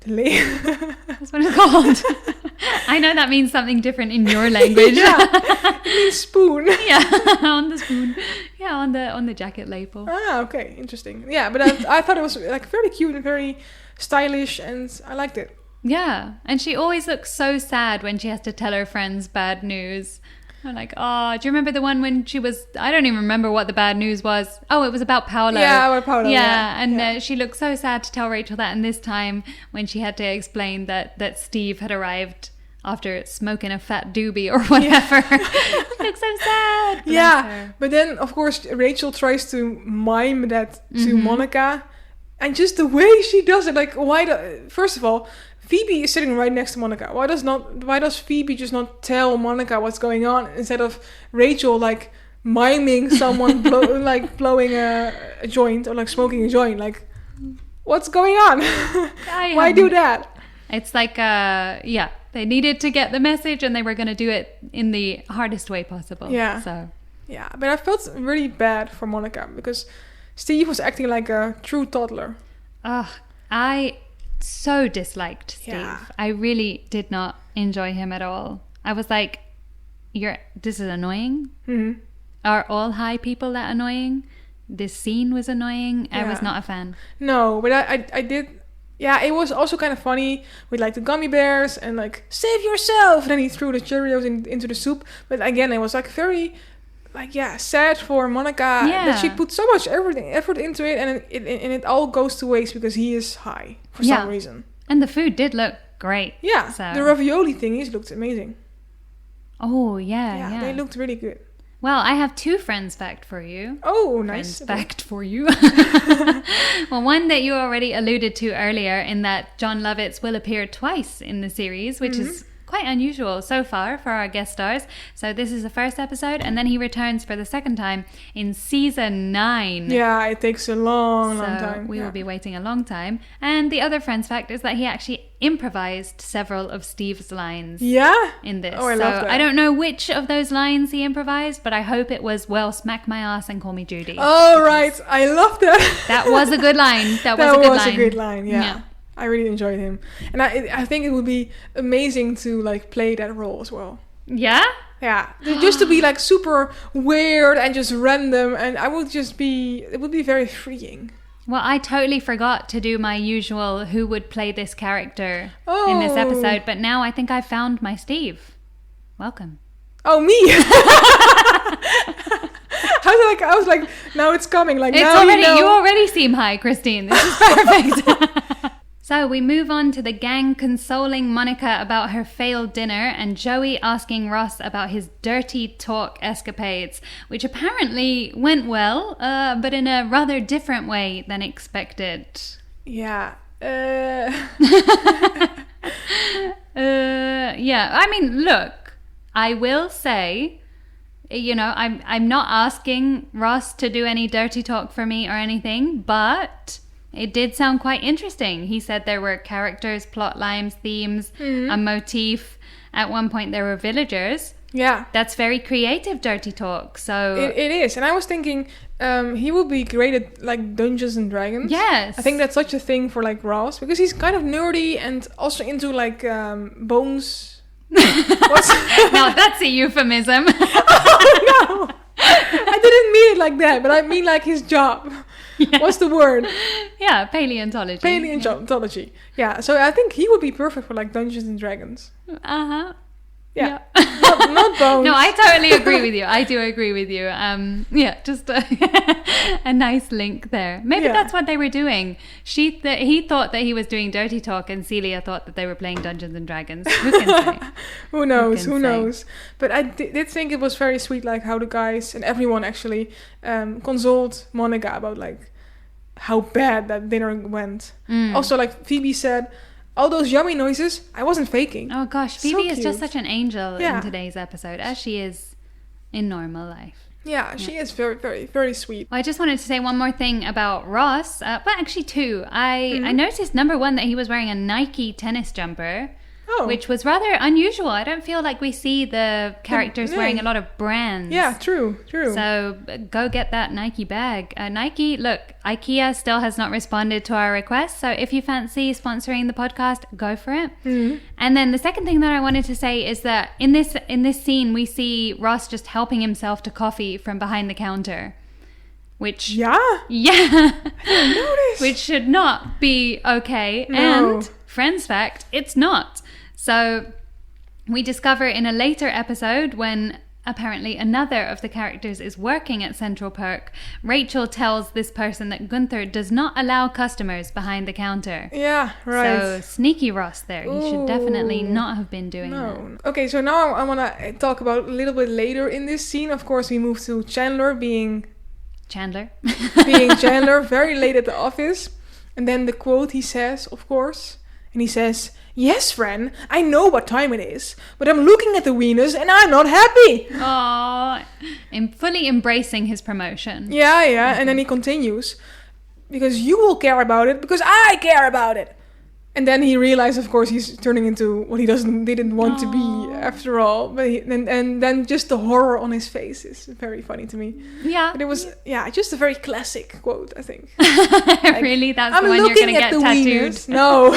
That's what it's called. I know that means something different in your language. Yeah, it means spoon. Yeah, on the spoon. Yeah, on the jacket label. Ah, okay, interesting. Yeah, but I thought it was like very cute and very stylish, and I liked it. Yeah, and she always looks so sad when she has to tell her friends bad news. I'm like, oh, do you remember the one when she was, I don't even remember what the bad news was. Oh, it was about Paolo. Yeah, about Paolo. Yeah, and she looked so sad to tell Rachel that. And this time when she had to explain that Steve had arrived after smoking a fat doobie or whatever. She looked so sad. Yeah, but then, of course, Rachel tries to mime that to Monica. And just the way she does it, like, first of all, Phoebe is sitting right next to Monica. Why does Phoebe just not tell Monica what's going on instead of Rachel like miming someone blowing a joint or like smoking a joint? Like, what's going on? Why do that? It's like they needed to get the message and they were going to do it in the hardest way possible. Yeah. So yeah, but I felt really bad for Monica because Steve was acting like a true toddler. I so disliked Steve. Yeah. I really did not enjoy him at all. I was like, this is annoying. Mm-hmm. Are all high people that annoying? This scene was annoying. Yeah. I was not a fan. No, but I did. Yeah, it was also kind of funny with like the gummy bears and like, save yourself. And then he threw the Cheerios into the soup. But again, it was like very sad for Monica that she put so much effort into it, and it all goes to waste because he is high for some reason. And the food did look great. Yeah, so. The ravioli thingies looked amazing. Oh yeah, they looked really good. Well, I have 2 friends fact for you. Oh, nice. Friends fact for you. Well, one that you already alluded to earlier in that John Lovitz will appear twice in the series, which is quite unusual so far for our guest stars. So this is the first episode, and then he returns for the second time in season 9. Yeah, it takes a long time. We will be waiting a long time. And the other friend's fact is that he actually improvised several of Steve's lines in this. Oh, I love that. I don't know which of those lines he improvised, but I hope it was, well, smack my ass and call me Judy. Oh, right. I love that. That was a good line. That was a good line, yeah. I really enjoyed him. And I think it would be amazing to like play that role as well. Yeah? Yeah. Just to be like super weird and just random, and it would be very freeing. Well, I totally forgot to do my usual who would play this character in this episode, but now I think I found my Steve. Welcome. Oh, me! I was like, now it's coming. Like, it's now already, you know. You already seem high, Christine. This is perfect. So we move on to the gang consoling Monica about her failed dinner and Joey asking Ross about his dirty talk escapades, which apparently went well, but in a rather different way than expected. Yeah. Yeah, I mean, look, I will say, you know, I'm not asking Ross to do any dirty talk for me or anything, but it did sound quite interesting. He said there were characters, plot lines, themes, a motif. At one point there were villagers. Yeah. That's very creative dirty talk. So it is. And I was thinking he would be great at like Dungeons and Dragons. Yes. I think that's such a thing for like Ross, because he's kind of nerdy and also into like bones. Now that's a euphemism. Oh, no. I didn't mean it like that, but I mean like his job. Yeah. What's the word? Yeah, paleontology. Paleontology. Yeah, so I think he would be perfect for like Dungeons and Dragons. Uh-huh. Yeah. not bones. No, I totally agree with you. I do agree with you. Yeah, just a nice link there. Maybe that's what they were doing. He thought that he was doing dirty talk, and Celia thought that they were playing Dungeons and Dragons. Who can say? Who knows? But I did think it was very sweet, like how the guys and everyone actually consoled Monica about like how bad that dinner went. Also, like Phoebe said, all those yummy noises, I wasn't faking. Oh gosh, Phoebe is just such an angel in Yeah. today's episode, as she is in normal life. Yeah, she is very, very, very sweet. Well, I just wanted to say one more thing about Ross. Well, actually two. I noticed, number one, that he was wearing a Nike tennis jumper. Oh. Which was rather unusual. I don't feel like we see the characters wearing a lot of brands. Yeah, true. So go get that Nike bag. Nike, look, IKEA still has not responded to our request. So if you fancy sponsoring the podcast, go for it. And then the second thing that I wanted to say is that in this scene, we see Ross just helping himself to coffee from behind the counter. Which Yeah. I didn't notice. Which should not be okay. No. And friends fact, it's not. So we discover in a later episode, when apparently another of the characters is working at Central Perk, Rachel tells this person that Gunther does not allow customers behind the counter. Yeah, right. So sneaky Ross there. He should definitely not have been doing that. Okay, so now I want to talk about a little bit later in this scene. Of course, we move to Chandler being Chandler, very late at the office. And then the quote he says, of course, and he says, "Yes, friend, I know what time it is, but I'm looking at the wieners and I'm not happy." Aww, fully embracing his promotion. Yeah, and then he continues, "Because you will care about it, because I care about it." And then he realized, of course, he's turning into what he didn't want to be after all. But and then just the horror on his face is very funny to me. Yeah. But it was, just a very classic quote, I think. Like, really? That's the one you're going to get tattooed? Wieners. No.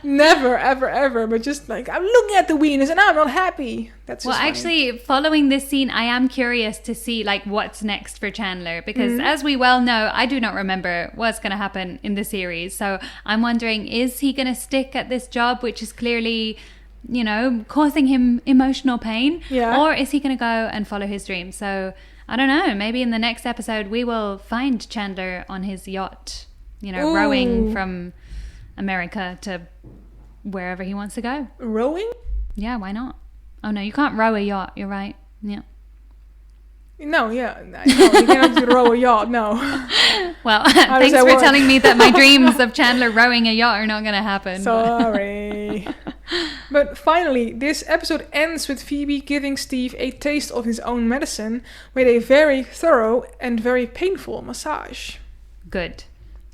Never, ever. But just like, I'm looking at the wieners and I'm not happy. That's just funny. Actually, following this scene, I am curious to see like what's next for Chandler. Because as we well know, I do not remember what's going to happen in the series. So I'm wondering, is he going to stick at this job, which is clearly, causing him emotional pain? Yeah. Or is he going to go and follow his dream? So I don't know. Maybe in the next episode, we will find Chandler on his yacht, rowing from America to wherever he wants to go. Rowing? Yeah, why not? Oh, no, you can't row a yacht. You're right. Yeah. No, yeah. No, you cannot row a yacht, no. Well, thanks for telling me that my dreams of Chandler rowing a yacht are not going to happen. Sorry. But finally, this episode ends with Phoebe giving Steve a taste of his own medicine with a very thorough and very painful massage. Good.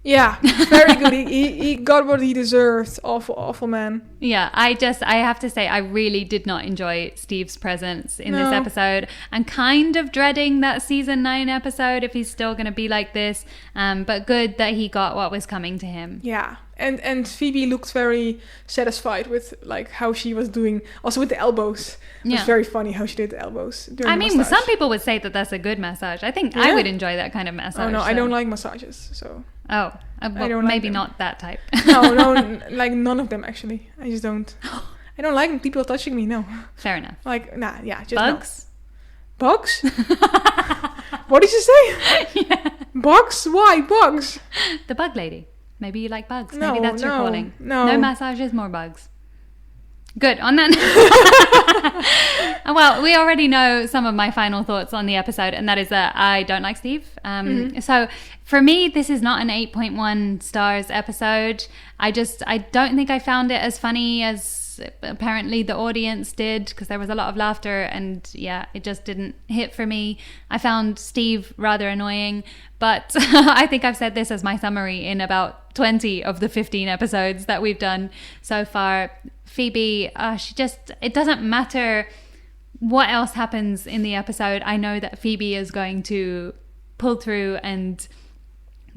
Yeah, very good. He got what he deserved. Awful man. Yeah, I have to say, I really did not enjoy Steve's presence in this episode. I'm kind of dreading that season 9 episode if he's still going to be like this. But good that he got what was coming to him. Yeah, and Phoebe looked very satisfied with like how she was doing. Also with the elbows. It was very funny how she did the elbows. I mean, some people would say that that's a good massage. I think I would enjoy that kind of massage. Oh no, I don't like massages, so... Oh, well, maybe not that type. No, like none of them actually. I just don't. I don't like people touching me. No. Fair enough. Like just bugs. No. Bugs? What did you say? Yeah. Bugs? Why bugs? The bug lady. Maybe you like bugs. No, maybe that's your calling. No massages, more bugs. Good. On that. Well, we already know some of my final thoughts on the episode, and that is that I don't like Steve. So for me, this is not an 8.1 stars episode. I don't think I found it as funny as apparently the audience did, because there was a lot of laughter, and yeah, it just didn't hit for me. I found Steve rather annoying, but I think I've said this as my summary in about 20 of the 15 episodes that we've done so far. Phoebe, it doesn't matter what else happens in the episode. I know that Phoebe is going to pull through and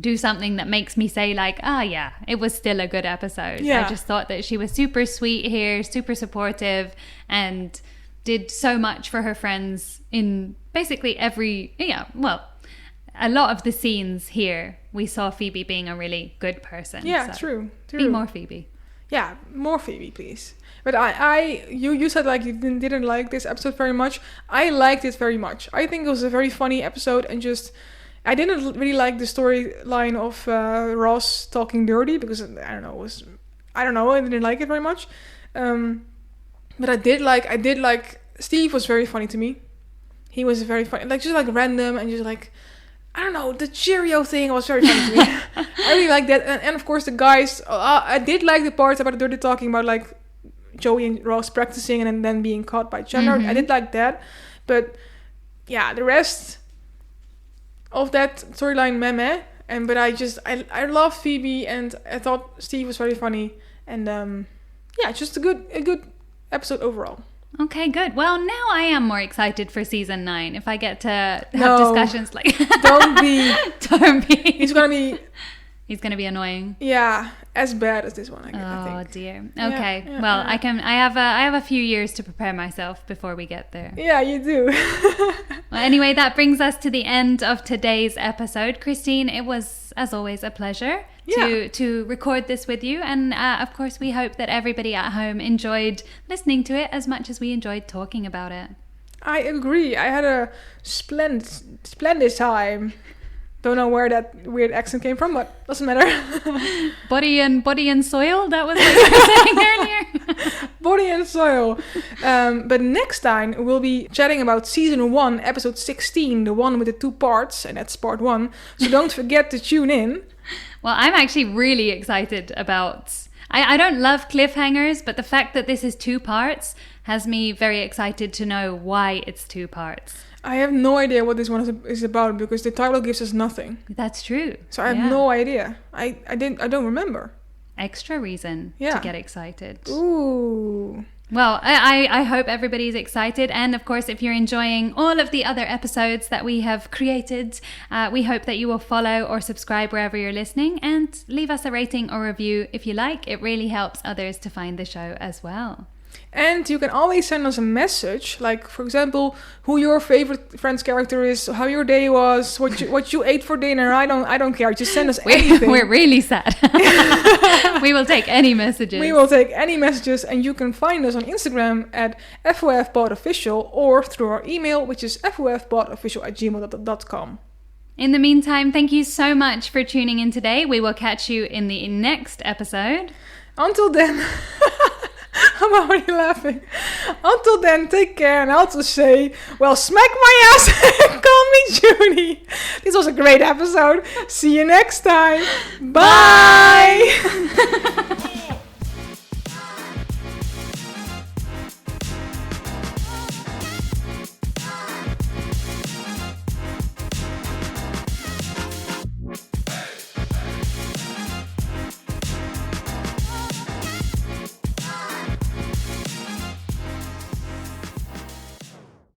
do something that makes me say like, yeah, it was still a good episode. Yeah. I just thought that she was super sweet here, super supportive, and did so much for her friends in basically a lot of the scenes here. We saw Phoebe being a really good person. Yeah, so true. Be more Phoebe. Yeah, more Phoebe, please. But you said like you didn't like this episode very much. I liked it very much. I think it was a very funny episode, and I didn't really like the storyline of Ross talking dirty, because I didn't like it very much. But I did like Steve was very funny to me. He was very funny, like just like random and just like, I don't know, the Cheerio thing was very funny to me. I really like that. And of course the guys, I did like the parts about the dirty talking about like Joey and Ross practicing and then being caught by Chandler. I did like that. But yeah, the rest of that storyline, but I love Phoebe, and I thought Steve was very funny. And just a good episode overall. Okay, good. Well, now I am more excited for season 9. If I get to have discussions like... Don't be. He's going to be annoying. Yeah, as bad as this one, I think. Oh, dear. Okay. I have a few years to prepare myself before we get there. Yeah, you do. Well, anyway, that brings us to the end of today's episode. Christine, it was, as always, a pleasure to record this with you. And of course, we hope that everybody at home enjoyed listening to it as much as we enjoyed talking about it. I agree. I had a splendid time. Don't know where that weird accent came from, but doesn't matter. Body and soil? That was what you were saying earlier? Body and soil. But next time we'll be chatting about season 1, episode 16, the one with the 2 parts, and that's part 1. So don't forget to tune in. Well, I'm actually really excited about... I don't love cliffhangers, but the fact that this is 2 parts has me very excited to know why it's 2 parts. I have no idea what this one is about, because the title gives us nothing. That's true. So I have no idea. I don't remember. Extra reason to get excited. Ooh. Well, I hope everybody's excited. And of course, if you're enjoying all of the other episodes that we have created, we hope that you will follow or subscribe wherever you're listening, and leave us a rating or review if you like. It really helps others to find the show as well. And you can always send us a message, like, for example, who your favorite Friends character is, how your day was, what you ate for dinner. I don't care. Just send us anything. We're really sad. We will take any messages. We will take any messages, and you can find us on Instagram at FOFpodofficial, or through our email, which is FOFpodofficial@gmail.com. In the meantime, thank you so much for tuning in today. We will catch you in the next episode. Until then... I'm already laughing. Until then, take care, and I'll just say, well, smack my ass and call me Judy. This was a great episode. See you next time. Bye.